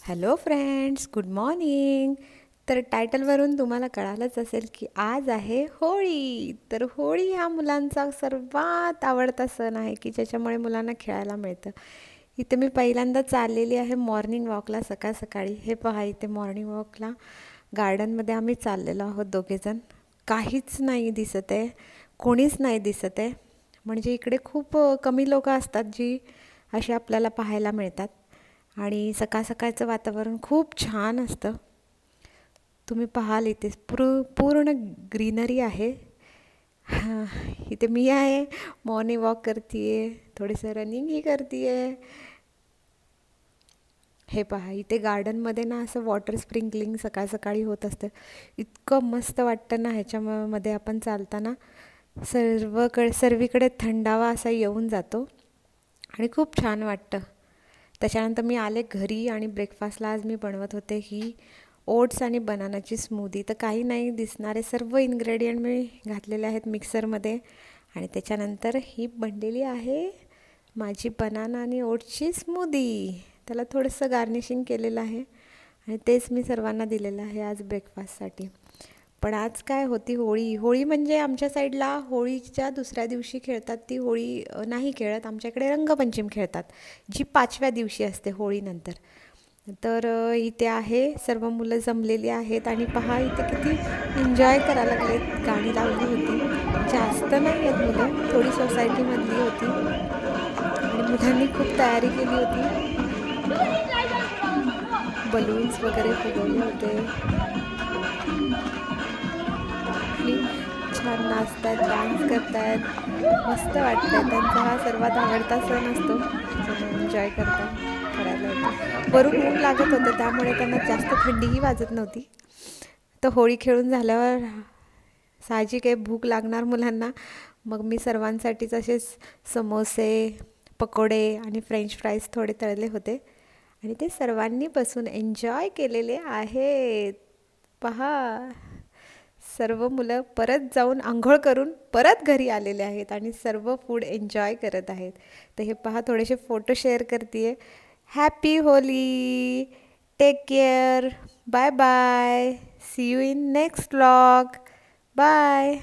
Hello friends, good morning. तर टायटलवरून तुम्हाला कळालंच असेल की आज आहे होळी. तर होळी हा मुलांचा सर्वात आवडता सण आहे की ज्याच्यामुळे मुलांना खेळायला मिळतं. इथे मी पहिल्यांदा चाललेली आहे मॉर्निंग वॉकला सकाळ सकाळी. हे पहा, इथे मॉर्निंग वॉकला गार्डनमध्ये आम्ही चाललेलो आहोत दोघेजण. काहीच नाही दिसत आहे, कोणीच नाही दिसत आहे. म्हणजे इकडे खूप कमी लोक असतात जी अशी आपल्याला पाहायला मिळतात. आणि सकाळ सकाळचं वातावरण खूप छान असतं. तुम्ही पाहाल इथे पूर्ण ग्रीनरी आहे. हां, इथे मी आहे, मॉर्निंग वॉक करते, थोडंसं रनिंगही करते. हे पहा, इथे गार्डनमध्ये ना असं वॉटर स्प्रिंकलिंग सकाळ सकाळी होत असतं. इतकं मस्त वाटतं ना ह्याच्यामध्ये आपण चालताना. सर्वीकडे थंडावा असा येऊन जातो आणि खूप छान वाटतं. त्याच्यानंतर मी आले घरी आणि ब्रेकफास्टला आज मी बनवत होते ही ओट्स आणि बनानाची स्मूदी. तर काही नाही दिसणारे सर्व इन्ग्रेडियंट मी घातलेले आहेत मिक्सरमध्ये आणि त्याच्यानंतर ही बनलेली आहे माझी बनाना आणि ओट्सची स्मूदी. त्याला थोडंसं गार्निशिंग केलेलं आहे आणि तेच मी सर्वांना दिलेलं आहे आज ब्रेकफास्टसाठी. पण आज काय होती होळी. होळी म्हणजे आमच्या साईडला होळीच्या दुसऱ्या दिवशी खेळतात. ती होळी नाही खेळत, आमच्याकडे रंगपंचमी खेळतात जी 5व्या दिवशी असते होळीनंतर. तर इथे आहे, सर्व मुलं जमलेली आहेत आणि पहा इथे किती एन्जॉय करायला लागलेत. गाणी लावली होती. जास्त नाही आहेत मुलं, थोडी सोसायटीमधली होती आणि मुलांनी खूप तयारी केली होती. बलून्स वगैरे फुगवले होते आणि छान नाचतात, डान्स करतात. मस्त वाटतंय. त्यांचा हा सर्वात आवडता सण असतो, त्याच्यामुळे एन्जॉय करायला येतं. वरून ऊन लागत होतं त्यामुळे त्यांना जास्त थंडीही वाजत नव्हती. तर होळी खेळून झाल्यावर साहजिक आहे भूक लागणार मुलांना. मग मी सर्वांसाठीच असेच समोसे, पकोडे आणि फ्रेंच फ्राईज थोडे तळले होते आणि ते सर्वांनी बसून एन्जॉय केलेले आहेत. पहा, सर्व मुलं परत जाऊन अंघोळ करून परत घरी आलेले आहेत आणि सर्व फूड एन्जॉय करत आहेत. तर हे पहा, थोडेसे फोटो शेअर करते आहे. Happy Holi, take care, bye bye, see you in next vlog, bye.